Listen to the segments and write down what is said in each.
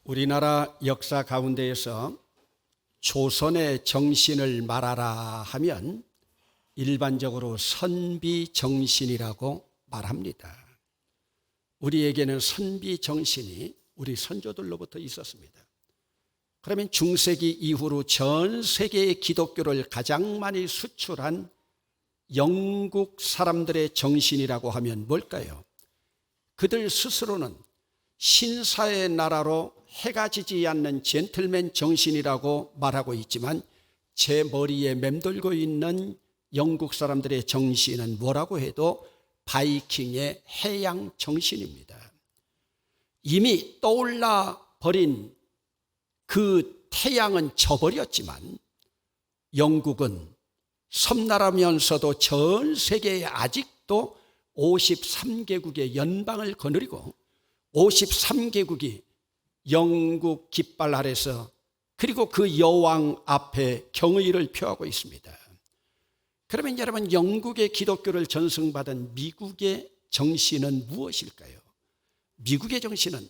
우리나라 역사 가운데에서 조선의 정신을 말하라 하면 일반적으로 선비정신이라고 말합니다. 우리에게는 선비정신이 우리 선조들로부터 있었습니다. 그러면 중세기 이후로 전 세계의 기독교를 가장 많이 수출한 영국 사람들의 정신이라고 하면 뭘까요? 그들 스스로는 신사의 나라로 해가 지지 않는 젠틀맨 정신이라고 말하고 있지만 제 머리에 맴돌고 있는 영국 사람들의 정신은 뭐라고 해도 바이킹의 해양 정신입니다. 이미 떠올라 버린 그 태양은 져버렸지만 영국은 섬나라면서도 전 세계에 아직도 53개국의 연방을 거느리고 53개국이 영국 깃발 아래서 그리고 그 여왕 앞에 경의를 표하고 있습니다. 그러면 여러분, 영국의 기독교를 전승받은 미국의 정신은 무엇일까요? 미국의 정신은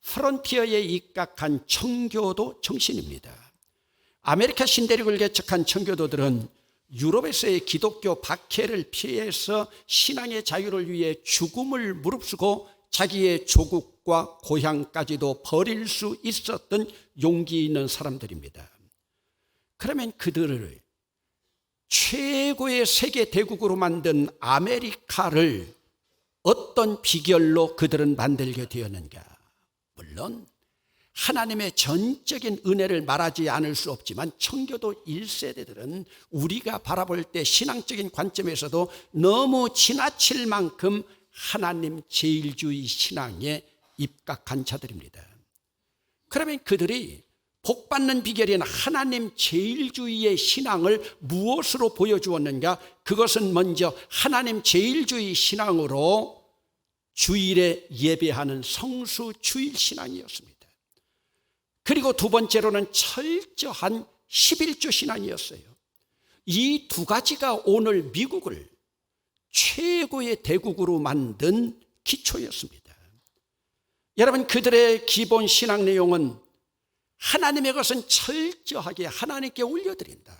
프론티어에 입각한 청교도 정신입니다. 아메리카 신대륙을 개척한 청교도들은 유럽에서의 기독교 박해를 피해서 신앙의 자유를 위해 죽음을 무릅쓰고 자기의 조국과 고향까지도 버릴 수 있었던 용기 있는 사람들입니다. 그러면 그들을 최고의 세계 대국으로 만든 아메리카를 어떤 비결로 그들은 만들게 되었는가? 물론 하나님의 전적인 은혜를 말하지 않을 수 없지만 청교도 1세대들은 우리가 바라볼 때 신앙적인 관점에서도 너무 지나칠 만큼 하나님 제일주의 신앙에 입각한 자들입니다. 그러면 그들이 복받는 비결인 하나님 제일주의의 신앙을 무엇으로 보여주었는가? 그것은 먼저 하나님 제일주의 신앙으로 주일에 예배하는 성수주일 신앙이었습니다. 그리고 두 번째로는 철저한 11조 신앙이었어요. 이 두 가지가 오늘 미국을 최고의 대국으로 만든 기초였습니다. 여러분, 그들의 기본 신앙 내용은 하나님의 것은 철저하게 하나님께 올려드린다.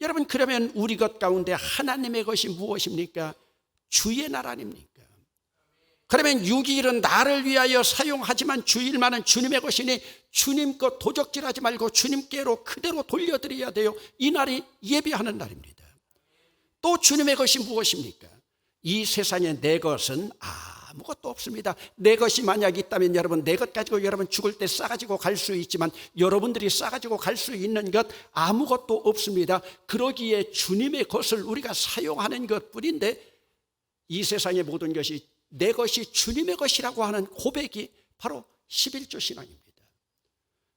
여러분, 그러면 우리 것 가운데 하나님의 것이 무엇입니까? 주의 날 아닙니까? 그러면 6일은 나를 위하여 사용하지만 주일만은 주님의 것이니 주님 것 도적질하지 말고 주님께로 그대로 돌려드려야 돼요. 이 날이 예배하는 날입니다. 또 주님의 것이 무엇입니까? 이 세상에 내 것은 아무것도 없습니다. 내 것이 만약 있다면 여러분, 내 것 가지고 여러분 죽을 때 싸가지고 갈 수 있지만 여러분들이 싸가지고 갈 수 있는 것 아무것도 없습니다. 그러기에 주님의 것을 우리가 사용하는 것뿐인데 이 세상의 모든 것이 내 것이 주님의 것이라고 하는 고백이 바로 11조 신앙입니다.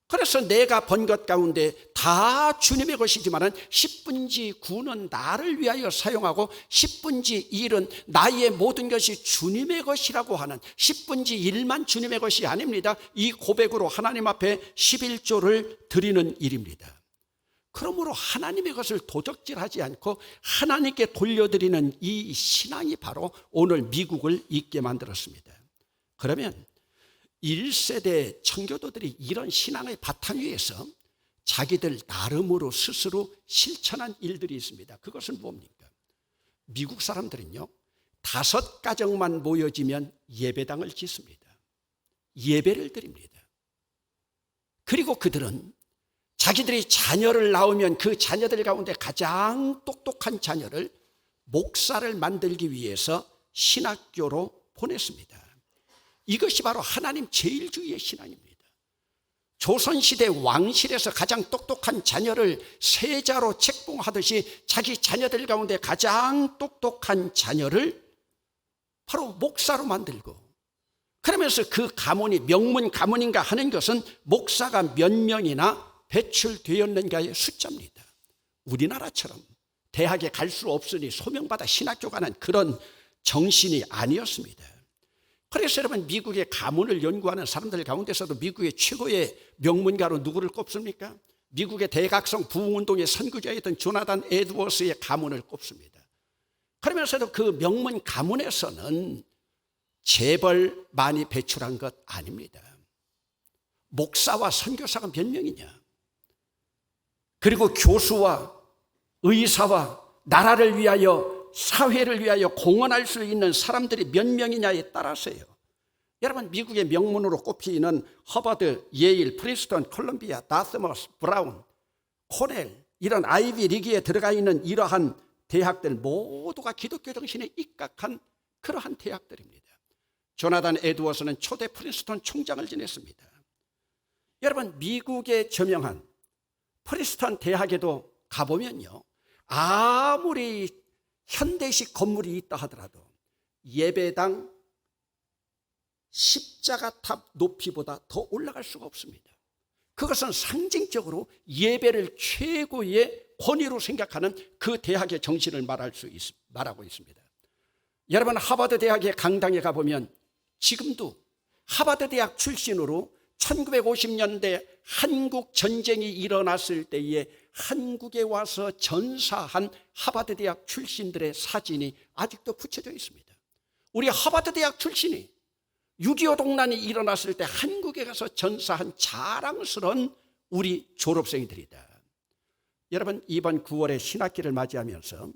그래서 내가 번 것 가운데 다 주님의 것이지만 10분지 9는 나를 위하여 사용하고 10분지 1은 나의 모든 것이 주님의 것이라고 하는 10분지 1만 주님의 것이 아닙니다. 이 고백으로 하나님 앞에 11조를 드리는 일입니다. 그러므로 하나님의 것을 도적질하지 않고 하나님께 돌려드리는 이 신앙이 바로 오늘 미국을 있게 만들었습니다. 그러면 1세대 청교도들이 이런 신앙의 바탕 위에서 자기들 나름으로 스스로 실천한 일들이 있습니다. 그것은 뭡니까? 미국 사람들은요, 5가정만 모여지면 예배당을 짓습니다. 예배를 드립니다. 그리고 그들은 자기들이 자녀를 낳으면 그 자녀들 가운데 가장 똑똑한 자녀를 목사를 만들기 위해서 신학교로 보냈습니다. 이것이 바로 하나님 제일주의의 신앙입니다. 조선시대 왕실에서 가장 똑똑한 자녀를 세자로 책봉하듯이 자기 자녀들 가운데 가장 똑똑한 자녀를 바로 목사로 만들고, 그러면서 그 가문이 명문 가문인가 하는 것은 목사가 몇 명이나 배출되었는가의 숫자입니다. 우리나라처럼 대학에 갈 수 없으니 소명받아 신학교 가는 그런 정신이 아니었습니다. 그래서 여러분, 미국의 가문을 연구하는 사람들 가운데서도 미국의 최고의 명문가로 누구를 꼽습니까? 미국의 대각성 부흥운동의 선구자였던 조나단 에드워스의 가문을 꼽습니다. 그러면서도 그 명문 가문에서는 재벌 많이 배출한 것 아닙니다. 목사와 선교사가 몇 명이냐? 그리고 교수와 의사와 나라를 위하여 사회를 위하여 공헌할 수 있는 사람들이 몇 명이냐에 따라서요. 여러분, 미국의 명문으로 꼽히는 허버드, 예일, 프린스턴, 콜ум비아, 다트머스, 브라운, 코넬, 이런 아이비 리그에 들어가 있는 이러한 대학들 모두가 기독교 정신에 입각한 그러한 대학들입니다. 조나단 에드워스는 초대 프린스턴 총장을 지냈습니다. 여러분, 미국의 저명한 프린스턴 대학에도 가보면요, 아무리 현대식 건물이 있다 하더라도 예배당 십자가탑 높이보다 더 올라갈 수가 없습니다. 그것은 상징적으로 예배를 최고의 권위로 생각하는 그 대학의 정신을 말하고 있습니다. 여러분, 하버드 대학의 강당에 가보면 지금도 하버드 대학 출신으로 1950년대 한국 전쟁이 일어났을 때에 한국에 와서 전사한 하버드 대학 출신들의 사진이 아직도 붙여져 있습니다. 우리 하버드 대학 출신이 6.25 동란이 일어났을 때 한국에 가서 전사한 자랑스러운 우리 졸업생들이다. 여러분, 이번 9월에 신학기를 맞이하면서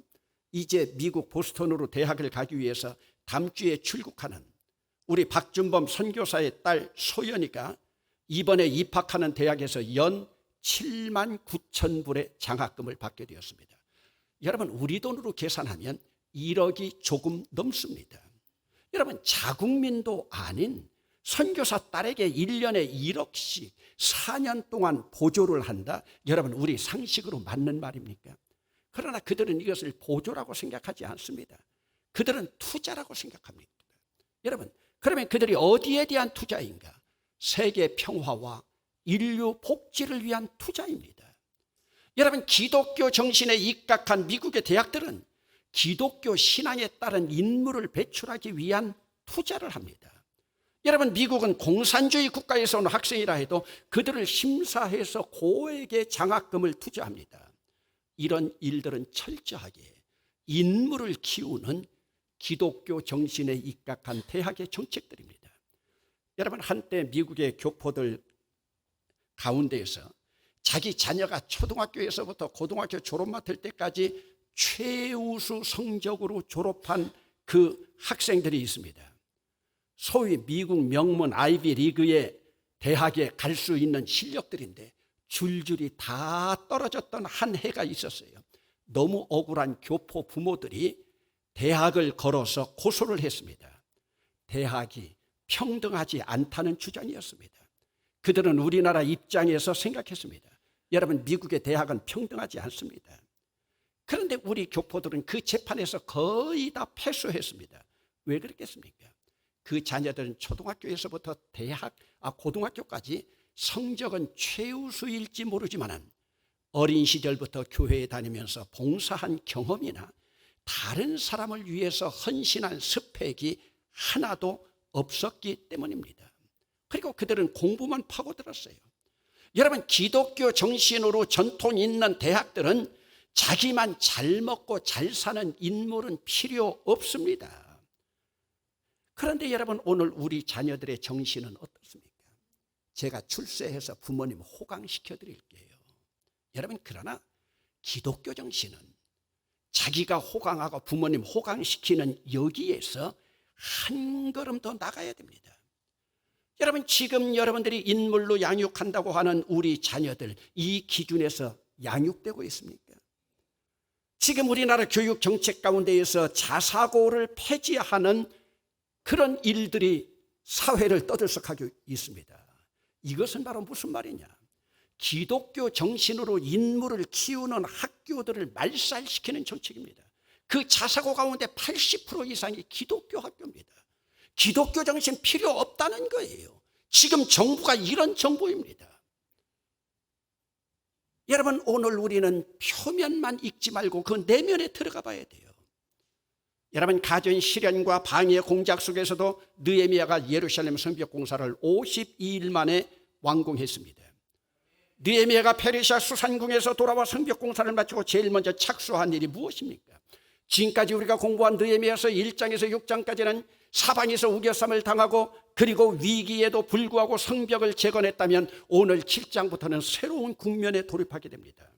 이제 미국 보스턴으로 대학을 가기 위해서 다음 주에 출국하는 우리 박준범 선교사의 딸 소연이가 이번에 입학하는 대학에서 연 7만 9천 불의 장학금을 받게 되었습니다. 여러분, 우리 돈으로 계산하면 1억이 조금 넘습니다. 여러분, 자국민도 아닌 선교사 딸에게 1년에 1억씩 4년 동안 보조를 한다? 여러분, 우리 상식으로 맞는 말입니까? 그러나 그들은 이것을 보조라고 생각하지 않습니다. 그들은 투자라고 생각합니다. 여러분, 그러면 그들이 어디에 대한 투자인가? 세계 평화와 인류 복지를 위한 투자입니다. 여러분, 기독교 정신에 입각한 미국의 대학들은 기독교 신앙에 따른 인물을 배출하기 위한 투자를 합니다. 여러분, 미국은 공산주의 국가에서 온 학생이라 해도 그들을 심사해서 고액의 장학금을 투자합니다. 이런 일들은 철저하게 인물을 키우는 기독교 정신에 입각한 대학의 정책들입니다. 여러분, 한때 미국의 교포들 가운데에서 자기 자녀가 초등학교에서부터 고등학교 졸업 맡을 때까지 최우수 성적으로 졸업한 그 학생들이 있습니다. 소위 미국 명문 아이비 리그의 대학에 갈 수 있는 실력들인데 줄줄이 다 떨어졌던 한 해가 있었어요. 너무 억울한 교포 부모들이 대학을 걸어서 고소를 했습니다. 대학이 평등하지 않다는 주장이었습니다. 그들은 우리나라 입장에서 생각했습니다. 여러분, 미국의 대학은 평등하지 않습니다. 그런데 우리 교포들은 그 재판에서 거의 다 패소했습니다. 왜 그랬겠습니까? 그 자녀들은 초등학교에서부터 고등학교까지 성적은 최우수일지 모르지만 어린 시절부터 교회에 다니면서 봉사한 경험이나 다른 사람을 위해서 헌신한 스펙이 하나도 없었기 때문입니다. 그리고 그들은 공부만 파고들었어요. 여러분, 기독교 정신으로 전통 있는 대학들은 자기만 잘 먹고 잘 사는 인물은 필요 없습니다. 그런데 여러분, 오늘 우리 자녀들의 정신은 어떻습니까? 제가 출세해서 부모님 호강시켜 드릴게요. 여러분, 그러나 기독교 정신은 자기가 호강하고 부모님 호강시키는 여기에서 한 걸음 더 나가야 됩니다. 여러분, 지금 여러분들이 인물로 양육한다고 하는 우리 자녀들, 이 기준에서 양육되고 있습니까? 지금 우리나라 교육 정책 가운데에서 자사고를 폐지하는 그런 일들이 사회를 떠들썩하고 있습니다. 이것은 바로 무슨 말이냐? 기독교 정신으로 인물을 키우는 학교들을 말살시키는 정책입니다. 그 자사고 가운데 80% 이상이 기독교 학교입니다. 기독교 정신 필요 없다는 거예요. 지금 정부가 이런 정부입니다. 여러분, 오늘 우리는 표면만 읽지 말고 그 내면에 들어가 봐야 돼요. 여러분, 가전 시련과 방해 공작 속에서도 느헤미야가 예루살렘 성벽 공사를 52일 만에 완공했습니다. 느헤미야가 페르시아 수산궁에서 돌아와 성벽 공사를 마치고 제일 먼저 착수한 일이 무엇입니까? 지금까지 우리가 공부한 느헤미야서 1장에서 6장까지는 사방에서 우겨쌈을 당하고 그리고 위기에도 불구하고 성벽을 재건했다면 오늘 7장부터는 새로운 국면에 돌입하게 됩니다.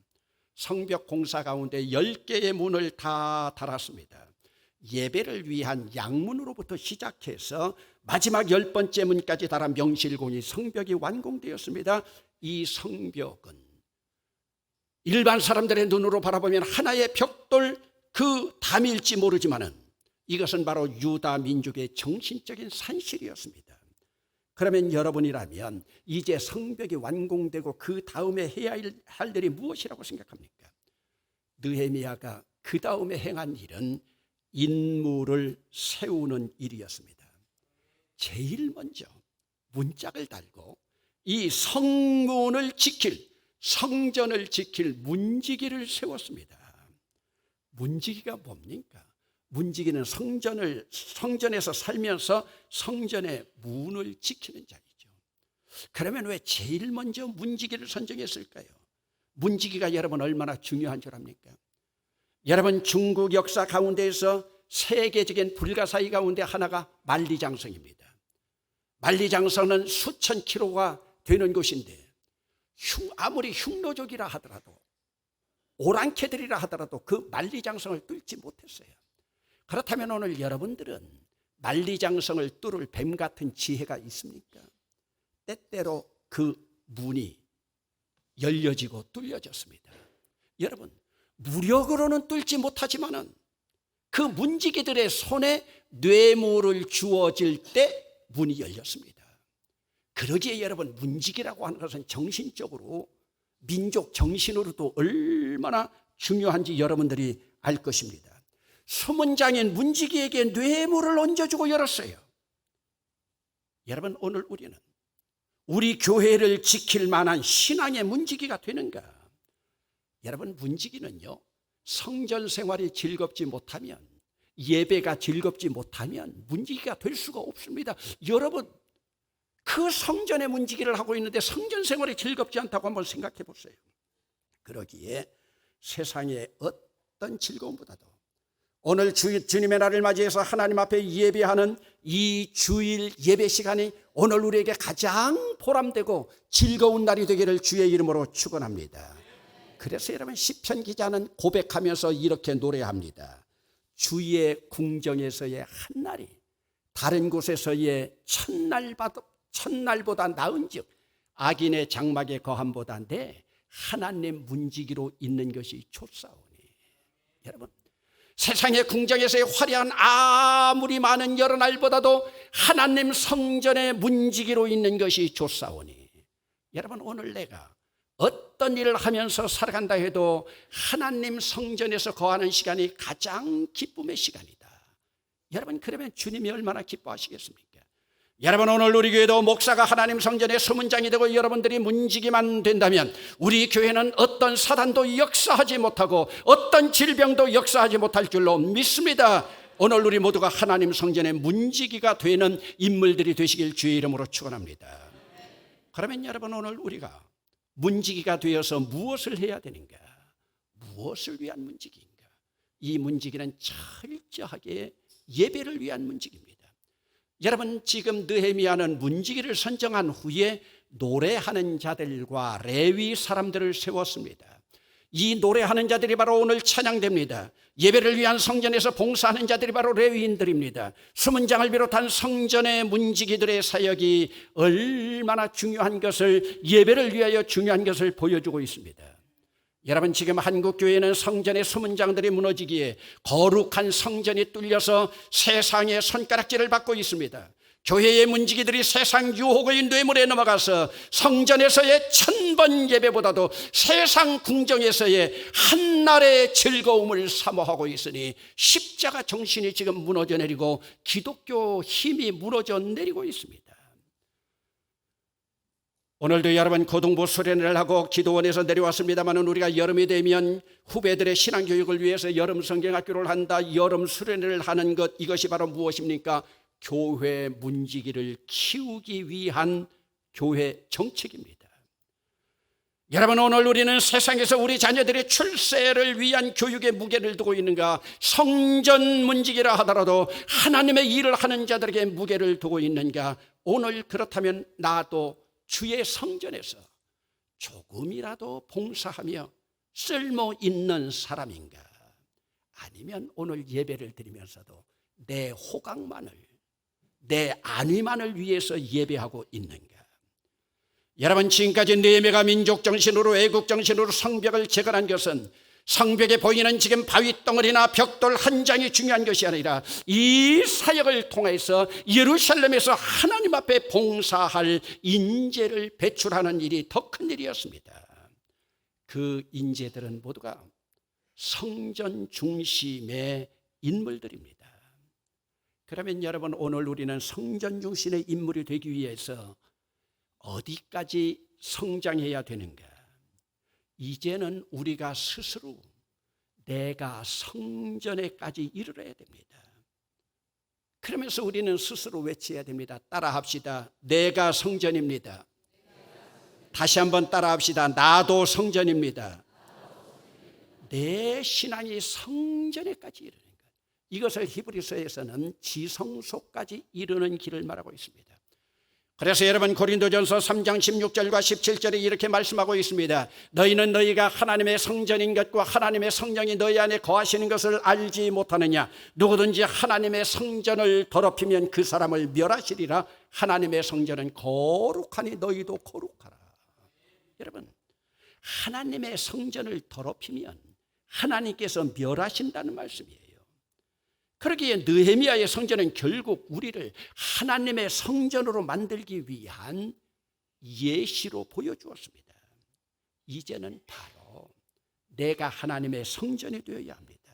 성벽 공사 가운데 10개의 문을 다 달았습니다. 예배를 위한 양문으로부터 시작해서 마지막 10번째 문까지 달아 명실공히 성벽이 완공되었습니다. 이 성벽은 일반 사람들의 눈으로 바라보면 하나의 벽돌 그 담일지 모르지만은 이것은 바로 유다 민족의 정신적인 산실이었습니다. 그러면 여러분이라면 이제 성벽이 완공되고 그 다음에 해야 할 일이 무엇이라고 생각합니까? 느헤미야가 그 다음에 행한 일은 인물을 세우는 일이었습니다. 제일 먼저 문짝을 달고 이 성문을 지킬, 성전을 지킬 문지기를 세웠습니다. 문지기가 뭡니까? 문지기는 성전에서 살면서 성전의 문을 지키는 자이죠. 그러면 왜 제일 먼저 문지기를 선정했을까요? 문지기가 여러분 얼마나 중요한 줄 압니까? 여러분, 중국 역사 가운데에서 세계적인 불가사의 가운데 하나가 만리장성입니다. 만리장성은 수천 킬로가 되는 곳인데 아무리 흉노족이라 하더라도 오랑캐들이라 하더라도 그 만리장성을 뚫지 못했어요. 그렇다면 오늘 여러분들은 만리장성을 뚫을 뱀 같은 지혜가 있습니까? 때때로 그 문이 열려지고 뚫려졌습니다. 여러분, 무력으로는 뚫지 못하지만은 그 문지기들의 손에 뇌물을 주어질 때 문이 열렸습니다. 그러기에 여러분, 문지기라고 하는 것은 정신적으로 민족 정신으로도 얼마나 중요한지 여러분들이 알 것입니다. 서문장인 문지기에게 뇌물을 얹어주고 열었어요. 여러분, 오늘 우리는 우리 교회를 지킬 만한 신앙의 문지기가 되는가? 여러분, 문지기는요, 성전 생활이 즐겁지 못하면, 예배가 즐겁지 못하면 문지기가 될 수가 없습니다. 여러분, 그 성전의 문지기를 하고 있는데 성전 생활이 즐겁지 않다고 한번 생각해 보세요. 그러기에 세상의 어떤 즐거움보다도 오늘 주님의 날을 맞이해서 하나님 앞에 예배하는 이 주일 예배 시간이 오늘 우리에게 가장 보람되고 즐거운 날이 되기를 주의 이름으로 축원합니다. 그래서 여러분, 시편 기자는 고백하면서 이렇게 노래합니다. 주의 궁정에서의 한날이 다른 곳에서의 첫날보다 나은즉 악인의 장막의 거함보다 내 하나님 문지기로 있는 것이 좋사오니. 여러분, 세상의 궁정에서의 화려한 아무리 많은 여러 날보다도 하나님 성전의 문지기로 있는 것이 좋사오니. 여러분, 오늘 내가 어떤 일을 하면서 살아간다 해도 하나님 성전에서 거하는 시간이 가장 기쁨의 시간이다. 여러분, 그러면 주님이 얼마나 기뻐하시겠습니까? 여러분, 오늘 우리 교회도 목사가 하나님 성전의 서문장이 되고 여러분들이 문지기만 된다면 우리 교회는 어떤 사단도 역사하지 못하고 어떤 질병도 역사하지 못할 줄로 믿습니다. 오늘 우리 모두가 하나님 성전의 문지기가 되는 인물들이 되시길 주의 이름으로 축원합니다. 그러면 여러분, 오늘 우리가 문지기가 되어서 무엇을 해야 되는가? 무엇을 위한 문지기인가? 이 문지기는 철저하게 예배를 위한 문지기입니다. 여러분, 지금 느헤미야는 문지기를 선정한 후에 노래하는 자들과 레위 사람들을 세웠습니다. 이 노래하는 자들이 바로 오늘 찬양됩니다. 예배를 위한 성전에서 봉사하는 자들이 바로 레위인들입니다. 서문장을 비롯한 성전의 문지기들의 사역이 얼마나 중요한 것을, 예배를 위하여 중요한 것을 보여주고 있습니다. 여러분, 지금 한국교회는 성전의 서문장들이 무너지기에 거룩한 성전이 뚫려서 세상의 손가락질을 받고 있습니다. 교회의 문지기들이 세상 유혹의 뇌물에 넘어가서 성전에서의 1000번 예배보다도 세상 궁정에서의 한날의 즐거움을 사모하고 있으니 십자가 정신이 지금 무너져 내리고 기독교 힘이 무너져 내리고 있습니다. 오늘도 여러분, 고등부 수련회를 하고 기도원에서 내려왔습니다만 우리가 여름이 되면 후배들의 신앙교육을 위해서 여름 성경학교를 한다, 여름 수련회를 하는 것, 이것이 바로 무엇입니까? 교회 문지기를 키우기 위한 교회 정책입니다. 여러분, 오늘 우리는 세상에서 우리 자녀들의 출세를 위한 교육에 무게를 두고 있는가? 성전 문직이라 하더라도 하나님의 일을 하는 자들에게 무게를 두고 있는가? 오늘 그렇다면 나도 주의 성전에서 조금이라도 봉사하며 쓸모 있는 사람인가? 아니면 오늘 예배를 드리면서도 내 호강만을, 내 안위만을 위해서 예배하고 있는가? 여러분, 지금까지 느헤미야가 민족정신으로, 애국정신으로 성벽을 재건한 것은 성벽에 보이는 지금 바위덩어리나 벽돌 한 장이 중요한 것이 아니라 이 사역을 통해서 예루살렘에서 하나님 앞에 봉사할 인재를 배출하는 일이 더 큰 일이었습니다. 그 인재들은 모두가 성전 중심의 인물들입니다. 그러면 여러분, 오늘 우리는 성전 중심의 인물이 되기 위해서 어디까지 성장해야 되는가? 이제는 우리가 스스로 내가 성전에까지 이르러야 됩니다. 그러면서 우리는 스스로 외쳐야 됩니다. 따라합시다. 내가 성전입니다. 다시 한번 따라합시다. 나도 성전입니다. 내 신앙이 성전에까지 이르는 것, 이것을 히브리서에서는 지성소까지 이르는 길을 말하고 있습니다. 그래서 여러분, 고린도전서 3장 16절과 17절에 이렇게 말씀하고 있습니다. 너희는 너희가 하나님의 성전인 것과 하나님의 성령이 너희 안에 거하시는 것을 알지 못하느냐? 누구든지 하나님의 성전을 더럽히면 그 사람을 멸하시리라. 하나님의 성전은 거룩하니 너희도 거룩하라. 여러분, 하나님의 성전을 더럽히면 하나님께서 멸하신다는 말씀이에요. 그러기에 느헤미야의 성전은 결국 우리를 하나님의 성전으로 만들기 위한 예시로 보여주었습니다. 이제는 바로 내가 하나님의 성전이 되어야 합니다.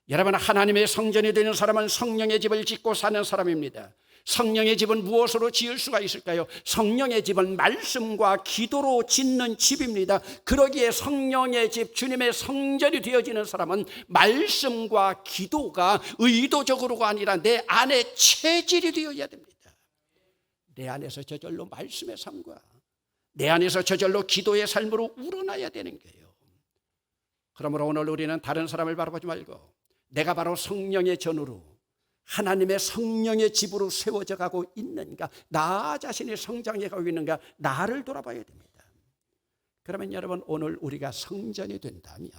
여러분, 하나님의 성전이 되는 사람은 성령의 집을 짓고 사는 사람입니다. 성령의 집은 무엇으로 지을 수가 있을까요? 성령의 집은 말씀과 기도로 짓는 집입니다. 그러기에 성령의 집, 주님의 성전이 되어지는 사람은 말씀과 기도가 의도적으로가 아니라 내 안에 체질이 되어야 됩니다. 내 안에서 저절로 말씀의 삶과 내 안에서 저절로 기도의 삶으로 우러나야 되는 거예요. 그러므로 오늘 우리는 다른 사람을 바라보지 말고 내가 바로 성령의 전으로 하나님의 성령의 집으로 세워져 가고 있는가, 나 자신이 성장해 가고 있는가, 나를 돌아봐야 됩니다. 그러면 여러분, 오늘 우리가 성전이 된다면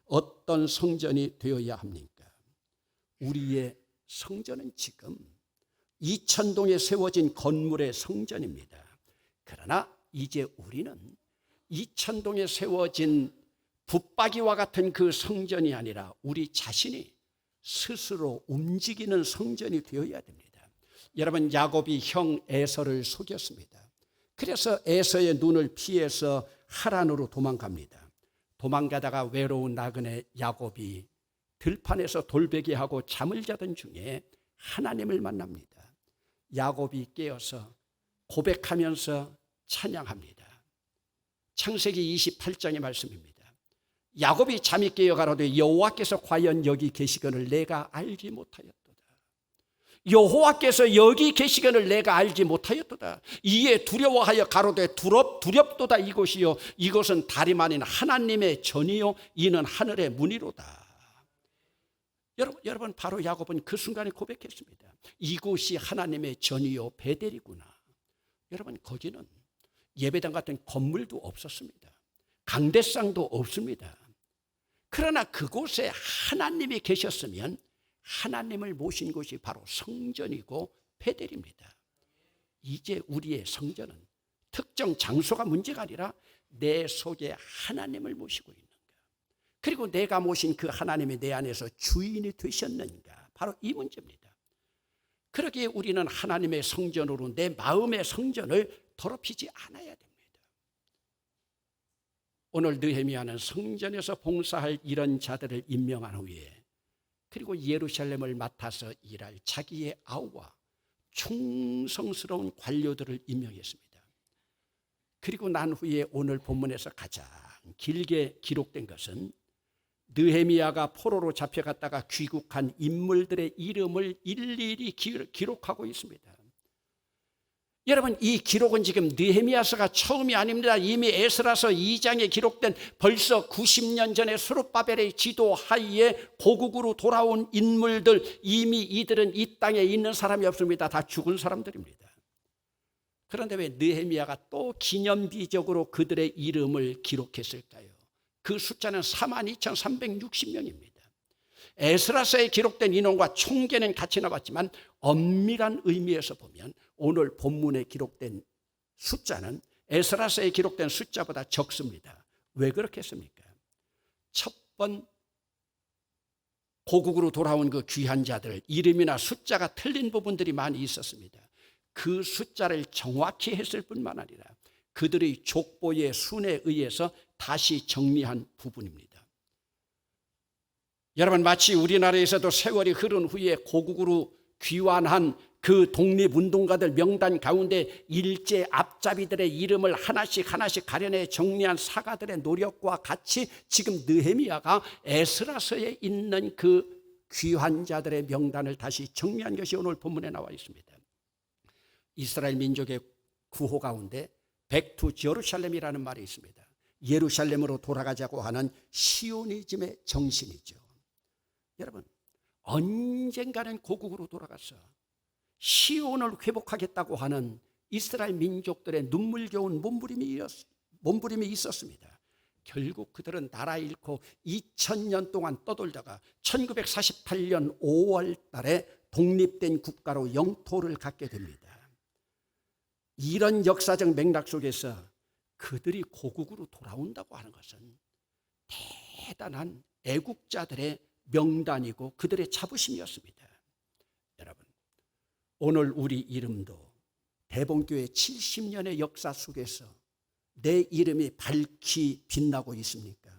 어떤 성전이 되어야 합니까? 우리의 성전은 지금 2000동에 세워진 건물의 성전입니다. 그러나 이제 우리는 2000동에 세워진 붙박이와 같은 그 성전이 아니라 우리 자신이 스스로 움직이는 성전이 되어야 됩니다. 여러분, 야곱이 형 에서를 속였습니다. 그래서 에서의 눈을 피해서 하란으로 도망갑니다. 도망가다가 외로운 나그네 야곱이 들판에서 돌베개하고 잠을 자던 중에 하나님을 만납니다. 야곱이 깨어서 고백하면서 찬양합니다. 창세기 28장의 말씀입니다. 야곱이 잠이 깨어 가로되 여호와께서 과연 여기 계시거늘 내가 알지 못하였도다. 여호와께서 여기 계시거늘 내가 알지 못하였도다. 이에 두려워하여 가로되 두렵도다. 이곳이요 이곳은 다름 아닌 하나님의 전이요 이는 하늘의 문이로다. 여러분, 바로 야곱은 그 순간에 고백했습니다. 이곳이 하나님의 전이요 베델이구나. 여러분, 거기는 예배당 같은 건물도 없었습니다. 강대상도 없습니다. 그러나 그곳에 하나님이 계셨으면 하나님을 모신 곳이 바로 성전이고 베델입니다. 이제 우리의 성전은 특정 장소가 문제가 아니라 내 속에 하나님을 모시고 있는가, 그리고 내가 모신 그 하나님이 내 안에서 주인이 되셨는가, 바로 이 문제입니다. 그러기에 우리는 하나님의 성전으로 내 마음의 성전을 더럽히지 않아야 됩니다. 오늘 느헤미야는 성전에서 봉사할 이런 자들을 임명한 후에 그리고 예루살렘을 맡아서 일할 자기의 아우와 충성스러운 관료들을 임명했습니다. 그리고 난 후에 오늘 본문에서 가장 길게 기록된 것은 느헤미야가 포로로 잡혀갔다가 귀국한 인물들의 이름을 일일이 기록하고 있습니다. 여러분, 이 기록은 지금 느헤미야서가 처음이 아닙니다. 이미 에스라서 2장에 기록된 벌써 90년 전에 스룹바벨의 지도 하에 고국으로 돌아온 인물들, 이미 이들은 이 땅에 있는 사람이 없습니다. 다 죽은 사람들입니다. 그런데 왜 느헤미야가 또 기념비적으로 그들의 이름을 기록했을까요? 그 숫자는 42,360명입니다. 에스라서에 기록된 인원과 총계는 같이 나왔지만 엄밀한 의미에서 보면 오늘 본문에 기록된 숫자는 에스라서에 기록된 숫자보다 적습니다. 왜 그렇게 했습니까? 첫 번 고국으로 돌아온 그 귀한 자들 이름이나 숫자가 틀린 부분들이 많이 있었습니다. 그 숫자를 정확히 했을 뿐만 아니라 그들의 족보의 순에 의해서 다시 정리한 부분입니다. 여러분, 마치 우리나라에서도 세월이 흐른 후에 고국으로 귀환한 그 독립운동가들 명단 가운데 일제 앞잡이들의 이름을 하나씩 가려내 정리한 사가들의 노력과 같이 지금 느헤미야가 에스라서에 있는 그 귀환자들의 명단을 다시 정리한 것이 오늘 본문에 나와 있습니다. 이스라엘 민족의 구호 가운데 Back to Jerusalem이라는 말이 있습니다. 예루살렘으로 돌아가자고 하는 시오니즘의 정신이죠. 여러분, 언젠가는 고국으로 돌아가서 시온을 회복하겠다고 하는 이스라엘 민족들의 눈물겨운 몸부림이 있었습니다. 결국 그들은 나라 잃고 2000년 동안 떠돌다가 1948년 5월 달에 독립된 국가로 영토를 갖게 됩니다. 이런 역사적 맥락 속에서 그들이 고국으로 돌아온다고 하는 것은 대단한 애국자들의 명단이고 그들의 자부심이었습니다. 여러분, 오늘 우리 이름도 대봉교회 70년의 역사 속에서 내 이름이 밝히 빛나고 있습니까?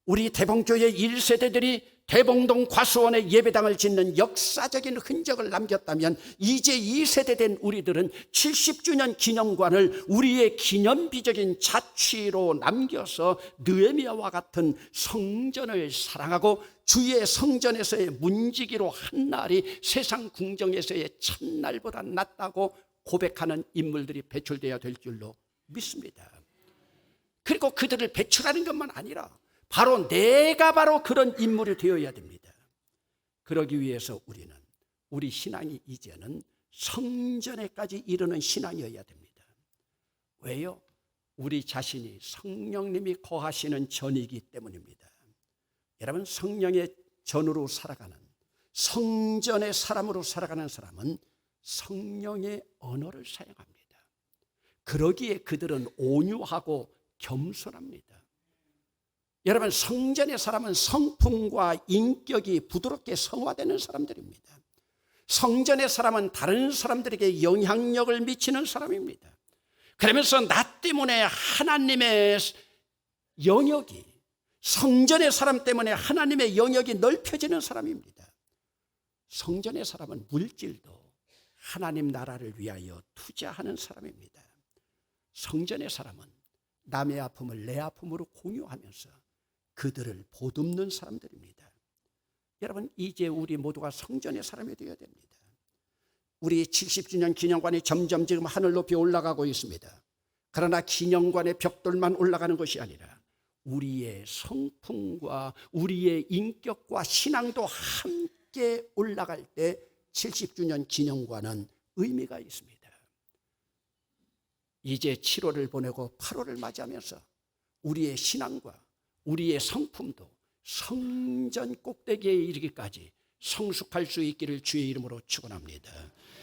우리 대봉교회 1세대들이 대봉동 과수원에 예배당을 짓는 역사적인 흔적을 남겼다면 이제 2세대 된 우리들은 70주년 기념관을 우리의 기념비적인 자취로 남겨서 느헤미야와 같은 성전을 사랑하고 주의 성전에서의 문지기로 한 날이 세상 궁정에서의 첫날보다 낫다고 고백하는 인물들이 배출되어야 될 줄로 믿습니다. 그리고 그들을 배출하는 것만 아니라 바로 내가 바로 그런 인물이 되어야 됩니다. 그러기 위해서 우리는 우리 신앙이 이제는 성전에까지 이르는 신앙이어야 됩니다. 왜요? 우리 자신이 성령님이 거하시는 전이기 때문입니다. 여러분, 성령의 전으로 살아가는 성전의 사람으로 살아가는 사람은 성령의 언어를 사용합니다. 그러기에 그들은 온유하고 겸손합니다. 여러분, 성전의 사람은 성품과 인격이 부드럽게 성화되는 사람들입니다. 성전의 사람은 다른 사람들에게 영향력을 미치는 사람입니다. 그러면서 나 때문에 하나님의 영역이, 성전의 사람 때문에 하나님의 영역이 넓혀지는 사람입니다. 성전의 사람은 물질도 하나님 나라를 위하여 투자하는 사람입니다. 성전의 사람은 남의 아픔을 내 아픔으로 공유하면서 그들을 보듬는 사람들입니다. 여러분, 이제 우리 모두가 성전의 사람이 되어야 됩니다. 우리 70주년 기념관이 점점 지금 하늘 높이 올라가고 있습니다. 그러나 기념관의 벽돌만 올라가는 것이 아니라 우리의 성품과 우리의 인격과 신앙도 함께 올라갈 때 70주년 기념관은 의미가 있습니다. 이제 7월을 보내고 8월을 맞이하면서 우리의 신앙과 우리의 성품도 성전 꼭대기에 이르기까지 성숙할 수 있기를 주의 이름으로 축원합니다.